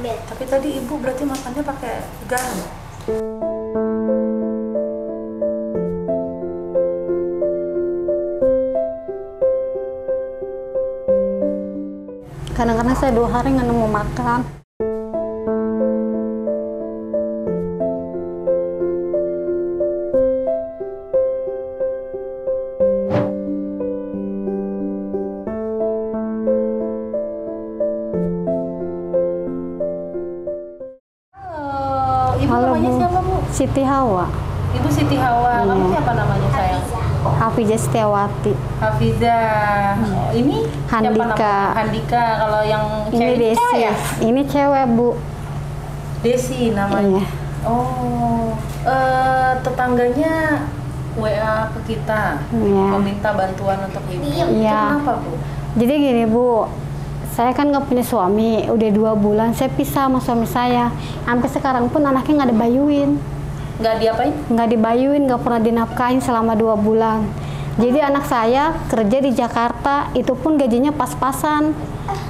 Tapi tadi ibu berarti makannya pakai garam. Kadang-kadang saya 2 hari nggak nemu makan. Ibu Halo, namanya Bu. siapa, Bu? Siti Hawa. Ibu Siti Hawa. Kamu siapa namanya, sayang? Hafizah Setiawati. Hafiza. Oh, ini siapa Handika. namanya? Handika. Kalau yang Ini cewek Desi. cowok ya? Ini cewek, Bu. Desi namanya. Iya. Oh, tetangganya WA ke kita, Iya. meminta bantuan untuk ibu. Itu Iya. kenapa, Bu? Jadi gini, Bu. Saya kan nggak punya suami. Udah 2 bulan saya pisah sama suami saya. Sampai sekarang pun anaknya nggak dibayuin. Nggak diapain? Nggak dibayuin, nggak pernah dinafkahin selama 2 bulan. Jadi anak saya kerja di Jakarta, itu pun gajinya pas-pasan.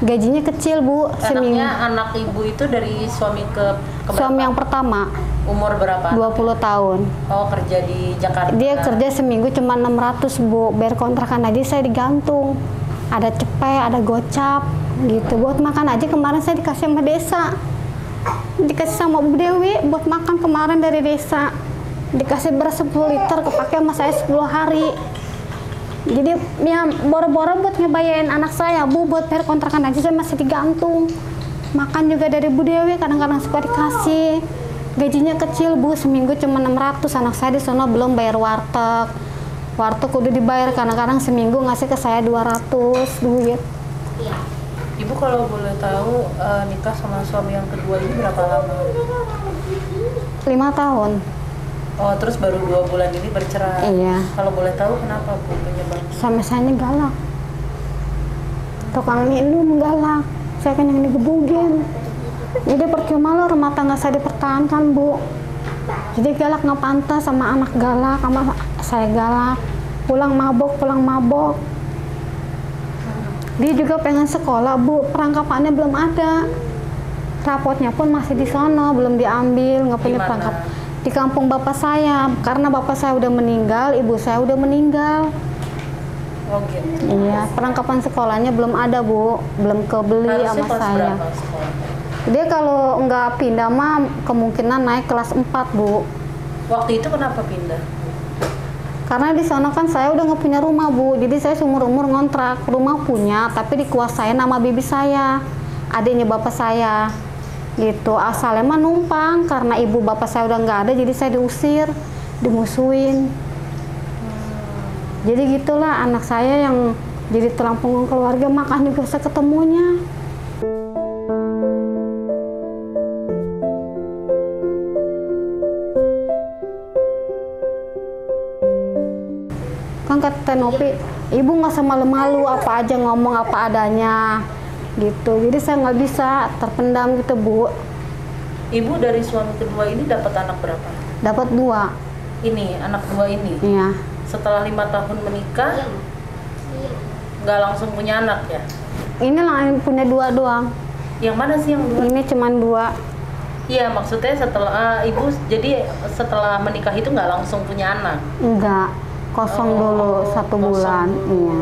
Gajinya kecil, Bu. Anaknya, anak ibu itu dari suami ke Suami berapa? yang pertama, Umur berapa? 20 tahun. Oh, kerja di Jakarta. Dia kerja seminggu cuma 600, Bu. Bayar kontrakan aja saya digantung. Ada cepet, ada gocap, gitu. Buat makan aja kemarin saya dikasih sama desa. Dikasih sama Bu Dewi buat makan kemarin dari desa. Dikasih beras 10 liter, kepake sama saya 10 hari. Jadi ya boro-boro buat ngebayarin anak saya, Bu. Buat bayar kontrakan aja saya masih digantung. Makan juga dari Bu Dewi, kadang-kadang suka dikasih. Gajinya kecil, Bu. Seminggu cuma 600. Anak saya di sana belum bayar warteg. Warteg udah dibayar, kadang-kadang seminggu ngasih ke saya 200 duit. Ibu kalau boleh tahu nikah sama suami yang kedua ini berapa lama? 5 tahun. Oh, terus baru 2 bulan ini bercerai. Iya. Kalau boleh tahu kenapa, Bu, penyebabnya? Suami saya ini galak. Tukang minum galak. Saya kan yang digebugin. Jadi percuma lo rumah tangga saya dipertahankan, Bu. Jadi galak nggak pantas, sama anak galak, sama saya galak. Pulang mabok, pulang mabok. Dia juga pengen sekolah, Bu. Perangkapannya belum ada. Rapotnya pun masih di sono, belum diambil, nggak punya Di mana? perangkap. Di kampung bapak saya, karena bapak saya udah meninggal, ibu saya udah meninggal. Oh, gitu. Iya, perangkapan sekolahnya belum ada, Bu. Belum kebeli Harusnya sama kelas saya. berapa sekolah? Dia kalau nggak pindah mah kemungkinan naik kelas 4, Bu. Waktu itu kenapa pindah? Karena di sana kan saya udah nggak punya rumah, Bu. Jadi saya seumur-umur ngontrak. Rumah punya, tapi dikuasain sama bibi saya, adiknya bapak saya. Gitu. Asalnya mah numpang, karena ibu bapak saya udah nggak ada, jadi saya diusir, dimusuhin. Jadi gitulah anak saya yang jadi tulang punggung keluarga, makan juga saya ketemunya. Kan kata Nopi, ibu nggak usah malu-malu, apa aja ngomong apa adanya gitu. Jadi saya nggak bisa terpendam gitu, Bu. Ibu dari suami kedua ini dapat anak berapa? Dapat 2. Ini, anak 2 ini. Iya. Setelah 5 tahun menikah, nggak langsung punya anak ya? Ini lah punya 2 doang. Yang mana sih yang 2? Ini cuman 2. Iya, maksudnya setelah ibu, jadi setelah menikah itu nggak langsung punya anak? Enggak, kosong dulu 1 bulan. Iya.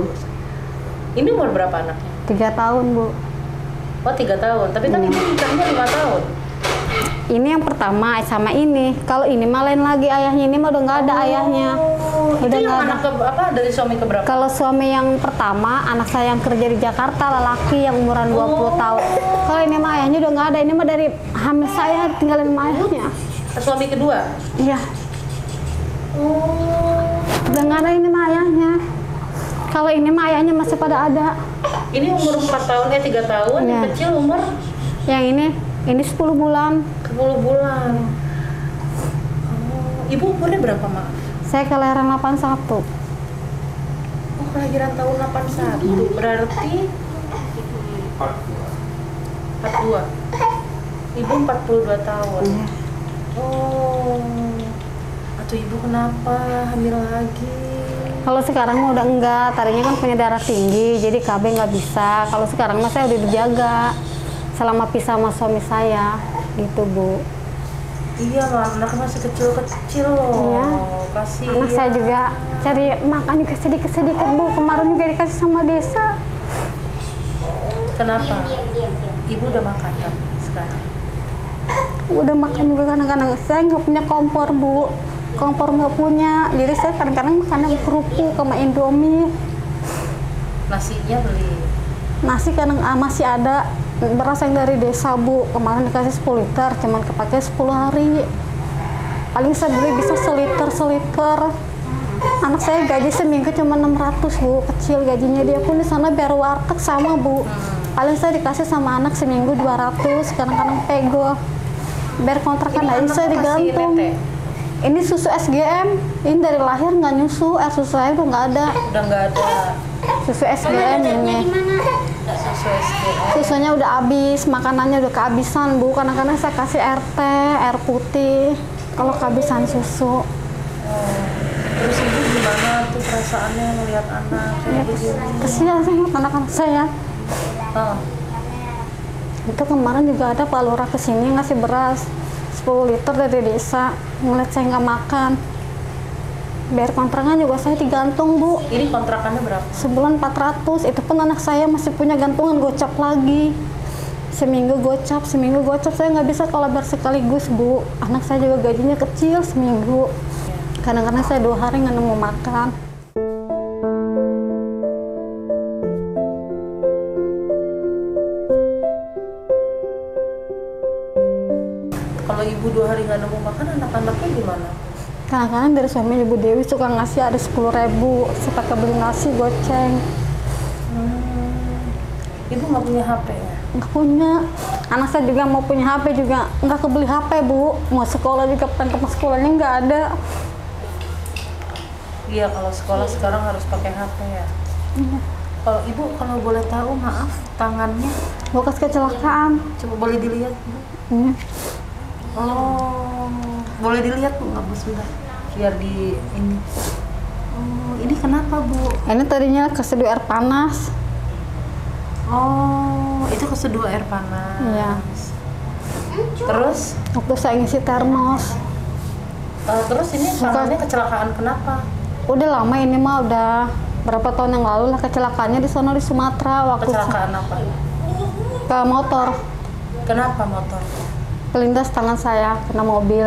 Ini umur berapa anaknya? 3 tahun, Bu. Oh, 3 tahun. Tapi kan Iya. ibu nikahnya 5 tahun. Ini yang pertama sama ini. Kalau ini mah lain lagi ayahnya, ini mah udah nggak ada ayahnya. Oh, itu Udah yang nggak ada. anak ke, apa dari suami ke berapa? Kalau suami yang pertama, anak saya yang kerja di Jakarta, lelaki yang umuran 20 tahun. Kalau ini mah ayahnya udah nggak ada. Ini mah dari hamil saya tinggalin sama ayahnya. Suami kedua? Iya, Oh. udah nggak ada ini mah ayahnya. Kalau ini mah ayahnya masih pada ada. Ini umur 4 tahun, 3 tahun, yang Iya. kecil umur Yang ini 10 bulan. 10 bulan. Oh. Ibu umurnya berapa, Mak? Saya kelahiran 81. Oh, kelahiran tahun 81. Berarti 42. Ibu 42 tahun. Iya. Oh. Atau ibu kenapa hamil lagi? Kalau sekarang mah udah enggak, tadinya kan punya darah tinggi, jadi KB nggak bisa. Kalau sekarang mah saya udah dijaga. selama pisah sama suami saya, gitu Bu. Iya, anak masih kecil-kecil loh. Iya. Kasihan. Anak saya juga cari makan juga sedikit-sedikit Bu. Kemarin juga dikasih sama desa. Kenapa? Ibu udah makan kan sekarang? Udah makan juga kadang-kadang. Saya nggak punya kompor Bu. Kompor nggak punya. Jadi saya kadang-kadang makannya kerupuk sama Indomie. Nasinya beli. Nasi kadang masih ada. Beras yang dari desa Bu. Kemarin dikasih 10 liter, cuman kepake 10 hari. Paling saya beli bisa seliter. Anak saya gaji seminggu cuma 600 Bu. Kecil gajinya, dia pun di sana biar warteg sama Bu. Paling saya dikasih sama anak seminggu 200, kadang-kadang pego. Biar kontrakan aja saya digantung. Ini susu SGM, ini dari lahir nggak nyusu, susu saya udah nggak ada. Udah nggak ada. Susu SGM ini. Susu SGM. Susunya udah habis, makanannya udah kehabisan Bu. Kadang-kadang saya kasih air teh, air putih, kalau kehabisan susu. Terus ibu gimana tuh perasaannya ngelihat anak kayak begini? Kesian sama anak-anak saya. Oh. Itu kemarin juga ada Pak Lurah kesini ngasih beras 10 liter dari desa, ngeliat saya nggak makan. Biar kontrakan juga saya digantung Bu. Ini kontrakannya berapa? Sebulan 400, itu pun anak saya masih punya gantungan gocap lagi. Seminggu gocap, saya nggak bisa kolaber sekaligus Bu. Anak saya juga gajinya kecil seminggu. Kadang-kadang saya 2 hari nggak nemu makan. Kalau ibu 2 hari nggak nemu makan, anak-anaknya gimana? Kadang-kadang dari suami Ibu Dewi suka ngasih ada 10.000, saya pakai beli nasi goceng. Ibu nggak punya HP ya? Nggak punya. Anak saya juga mau punya HP juga nggak kebeli HP Bu. Mau sekolah juga pengen sekolahnya nggak ada. Iya, kalau sekolah sekarang harus pakai HP ya. Kalau ibu, kalau boleh tahu, maaf, tangannya Bekas kecelakaan. coba boleh dilihat Bu? Iya. Oh, boleh dilihat Bu, nggak Bu, sebentar, biar di ini. Oh, ini kenapa Bu? Ini tadinya keseduh air panas. Oh, itu keseduh air panas. Iya. Terus? Waktu saya ngisi termos. Terus ini tangannya kecelakaan kenapa? Udah lama ini mah, udah berapa tahun yang lalu lah kecelakaannya di sana di Sumatera. Waktu Kecelakaan apa? ke motor, Kenapa motor? kelindas tangan saya kena mobil.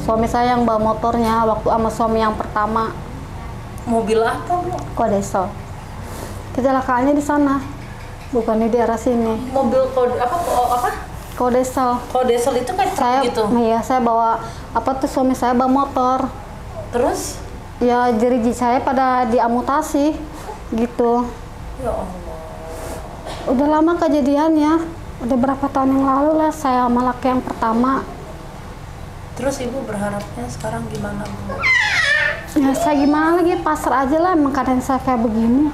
Suami saya yang bawa motornya waktu sama suami yang pertama. Mobil apa Bu? Kodesol. Kecelakaannya di sana, bukan di daerah sini. Mobil kode apa? Apa? Kodesol. Kodesel itu kayak truk Saya, gitu. iya, saya bawa suami saya bawa motor. Terus? Ya jeriji saya pada diamputasi gitu. Ya Allah. Udah lama kejadiannya, udah berapa tahun yang lalu lah saya sama laki yang pertama. Terus ibu berharapnya sekarang gimana Bu? Ya saya gimana lagi, pasrah aja lah, emang keadaan saya kayak begini.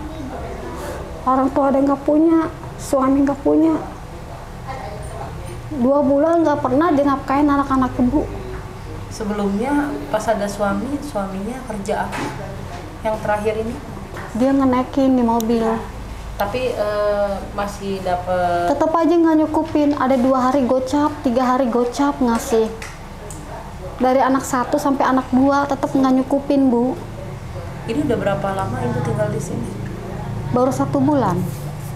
Orang tua ada nggak punya, suami nggak punya. 2 bulan nggak pernah dia nafkain anak-anak Ibu. Sebelumnya pas ada suaminya kerja apa? Yang terakhir ini? Dia ngenekin di mobil. Tapi masih dapat. Tetap aja nggak nyukupin, ada 2 hari gocap, 3 hari gocap ngasih. Dari anak 1 sampai anak 2 tetap nggak nyukupin Bu. Ini udah berapa lama ibu tinggal di sini? Baru 1 bulan.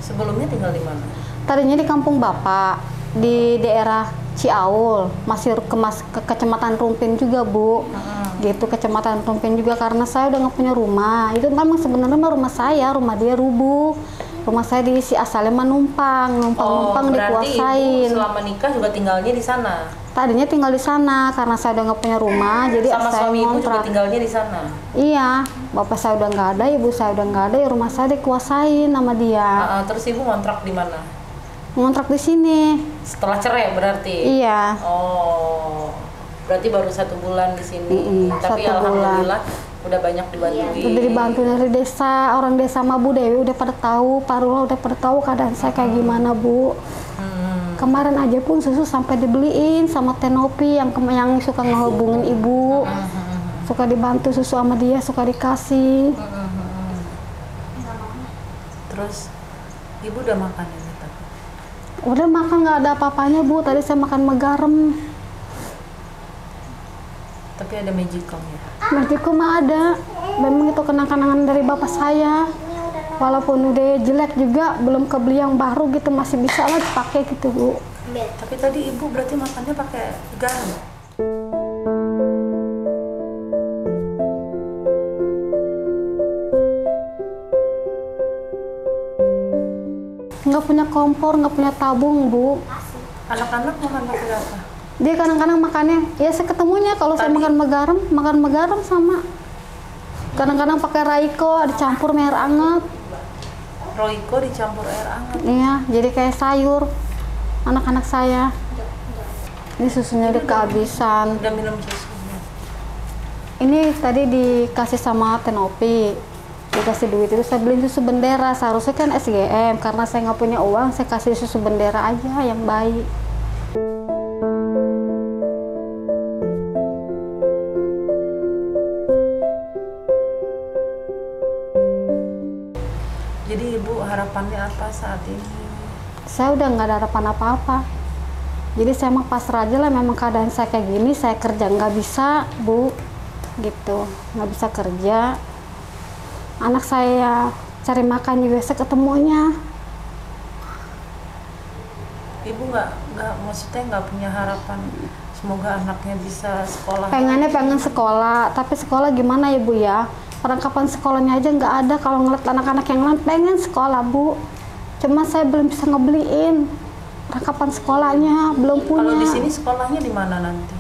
Sebelumnya tinggal di mana? Tadinya di kampung Bapak, di daerah Ciaul, masih ke Kecamatan Rumpin juga Bu. Gitu, Kecamatan Rumpin juga, karena saya udah nggak punya rumah. Itu memang sebenarnya rumah saya, rumah dia rubuh. Rumah saya diisi asalnya numpang dikuasain. Ibu selama nikah juga tinggalnya di sana? Tadinya tinggal di sana karena saya udah nggak punya rumah, jadi Sama saya suami ibu juga ngontrak. tinggalnya di sana? Iya, bapak saya udah nggak ada, ibu saya udah nggak ada, ya rumah saya dikuasain sama dia. Terus ibu ngontrak di mana? Ngontrak di sini. Setelah cerai berarti? Iya. Oh, berarti baru 1 bulan di sini. Tapi 1 bulan. alhamdulillah udah banyak dibantuin. Udah dibantu dari desa, orang desa sama Bu Dewi udah pada tahu, Pak Rula udah pada tahu keadaan saya kayak gimana Bu. Kemarin aja pun susu sampai dibeliin sama Tenopi yang suka ngehubungin ibu. Suka dibantu susu sama dia, suka dikasih. Terus ibu udah makan ini tapi? Udah makan, nggak ada apa-apanya Bu. Tadi saya makan megarem. Tapi ada magicom ya? Magicom mah ada. Memang itu kenang-kenangan dari bapak saya. Walaupun udah jelek juga, belum kebeli yang baru gitu, masih bisa lah dipakai gitu Bu. Tapi tadi ibu berarti makannya pakai garam? Nggak punya kompor, nggak punya tabung Bu. Anak-anak makan pakai apa? Dia kadang-kadang makannya, ya saya ketemunya kalau saya makan megarem sama. Kadang-kadang pakai Raiko dicampur air hangat. Royco dicampur air hangat. Iya, jadi kayak sayur anak-anak saya. Ini susunya udah kehabisan. Udah minum susunya? Ini tadi dikasih sama Tenopi, dikasih duit itu saya beliin susu Bendera. Seharusnya kan SGM, karena saya nggak punya uang, saya kasih susu Bendera aja yang baik. Jadi ibu harapannya apa saat ini? Saya udah nggak ada harapan apa-apa. Jadi saya mah pasrah aja lah, memang keadaan saya kayak gini, saya kerja nggak bisa Bu, gitu, nggak bisa kerja. Anak saya cari makan juga saya ketemunya. Ibu nggak maksudnya nggak punya harapan semoga anaknya bisa sekolah? Pengen sekolah, tapi sekolah gimana ya Bu ya? Perlengkapan sekolahnya aja nggak ada. Kalau ngeliat anak-anak yang lain pengen sekolah Bu, cuma saya belum bisa ngebeliin perlengkapan sekolahnya, belum punya. Kalau di sini sekolahnya di mana nanti?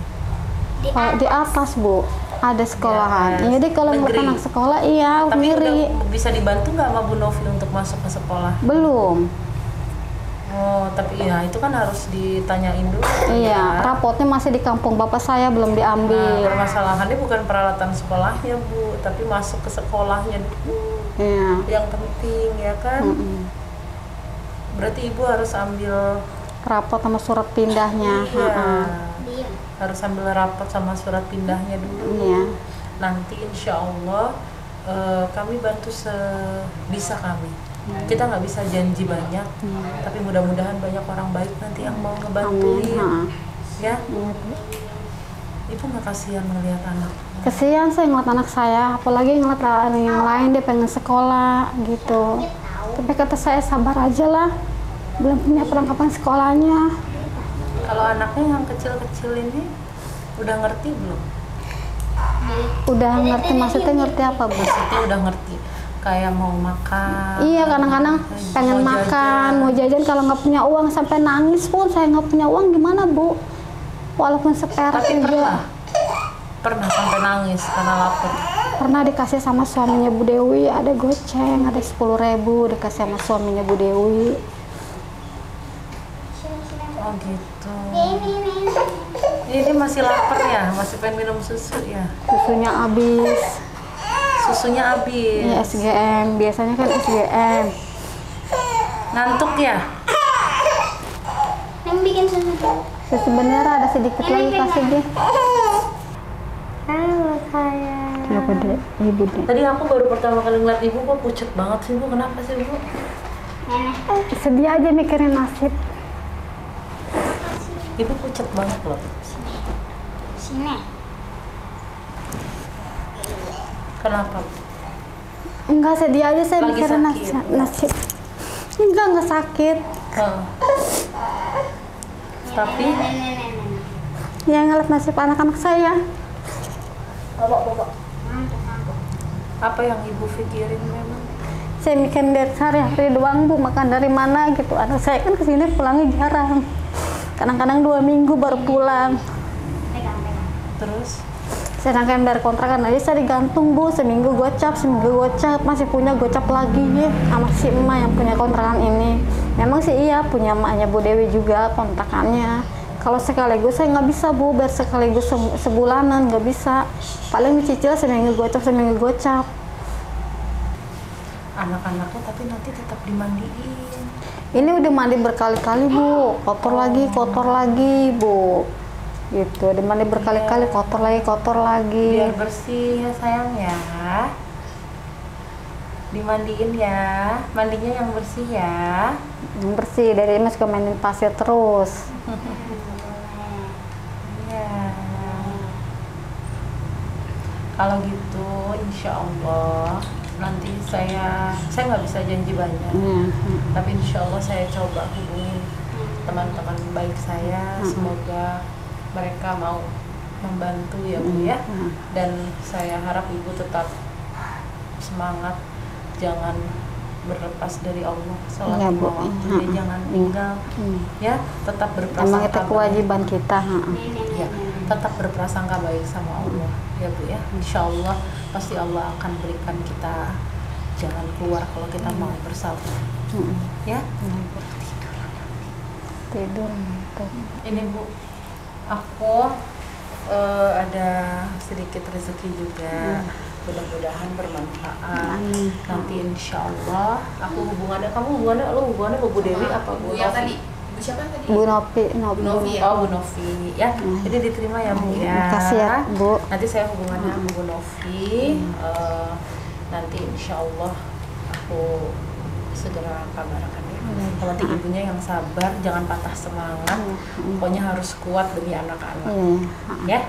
Di atas Bu, ada sekolahan. Yes. Jadi kalau ngeliat anak sekolah, iya Tapi ngiri. udah bisa dibantu nggak sama Bu Novi untuk masuk ke sekolah? Belum. Oh, tapi ya itu kan harus ditanyain dulu. Iya, ya. rapotnya masih di kampung bapak saya, belum Nah, diambil. permasalahannya bukan peralatan sekolahnya Bu, tapi masuk ke sekolahnya dulu. Iya. Yang penting ya kan. Berarti ibu harus ambil Rapot sama surat pindahnya. iya, harus ambil rapot sama surat pindahnya dulu. Iya. Nanti insya Allah kami bantu sebisa kami. Kita nggak bisa janji banyak, tapi mudah-mudahan banyak orang baik nanti yang mau ngebantuin. Ya, ibu nggak kasihan melihat anak? Kesian saya ngeliat anak saya, apalagi ngeliat anak yang lain dia pengen sekolah gitu. Tapi kata saya sabar aja lah, belum punya perlengkapan sekolahnya. Kalau anaknya yang kecil-kecil ini udah ngerti belum? Udah ngerti, maksudnya ngerti apa Bu? Maksudnya udah ngerti kayak mau makan. Iya, kadang-kadang pengen mau makan, jajan. mau jajan, kalau nggak punya uang sampai nangis pun saya nggak punya uang gimana Bu? Walaupun seperak Tapi juga. pernah sampai nangis karena lapar. Pernah dikasih sama suaminya Bu Dewi, ada goceng, ada 10.000 dikasih sama suaminya Bu Dewi. Oh gitu. Ini masih lapar ya, masih pengen minum susu ya. Susunya habis. Susunya habis. Ini SGM, biasanya kan SGM. Ngantuk ya? Yang bikin susu. Susu Bendera ada sedikit lagi kasih deh. Halo sayang. Ya gede, ibu deh. Tadi aku baru pertama kali ngeliat ibu kok pucet banget sih Bu. Kenapa sih Bu? Sedih aja mikirin nasib. Ibu pucet banget loh. Sini. Kenapa? Enggak, sedih aja saya Lagi mikirin sakit. nasib. Enggak sakit. Heeh. Tapi Yang ngeliat nasib anak-anak saya. Bapak. Apa yang ibu pikirin memang? Saya mikirin dari sehari-hari doang Bu, makan dari mana gitu. Anak saya kan kesini pulangnya jarang. Kadang-kadang 2 minggu baru pulang. Terus? Sedangkan bayar kontrakan aja saya digantung Bu, seminggu gocap, masih punya gocap lagi ya, sama si emak yang punya kontrakan ini. Memang sih iya punya emaknya Bu Dewi juga kontrakannya. Kalau sekaligus saya nggak bisa Bu, bayar sekaligus sebulanan nggak bisa. Paling dicicil seminggu gocap. Anak-anaknya tapi nanti tetap dimandiin. Ini udah mandi berkali-kali Bu, kotor lagi Bu. gitu. Dimandi berkali-kali kotor lagi. Biar bersih ya sayang ya. Dimandiin ya, mandinya yang bersih ya. Yang bersih, dari ini suka mainin pasir terus. Ya. Kalau gitu, insya Allah nanti saya nggak bisa janji banyak, tapi insya Allah saya coba hubungin teman-teman baik saya. Semoga mereka mau membantu ya Bu ya. Dan saya harap Ibu tetap semangat, jangan berlepas dari Allah. Iya, Bu. Jangan tinggal ya, tetap Emang berprasangka itu kewajiban kita. ya, tetap berprasangka baik sama Allah ya Bu ya. Insya Allah pasti Allah akan berikan kita jalan keluar kalau kita mau bersabar ya. Tidur. Ini Bu, aku ada sedikit rezeki juga, mudah-mudahan bermanfaat. Nanti insya Allah aku hubungannya, kamu hubungannya Bu Dewi apa Bu yang Novi? tadi Bu siapa tadi? Bu Novi. Novi ya? Oh Bu Novi ya, jadi diterima ya Bu ya. Makasih ya Bu. Nanti saya hubungannya sama Bu Novi. Nanti insya Allah aku segera kabarkan ya. Kalau nanti ibunya yang sabar, jangan patah semangat. Pokoknya harus kuat demi anak-anak. Ya.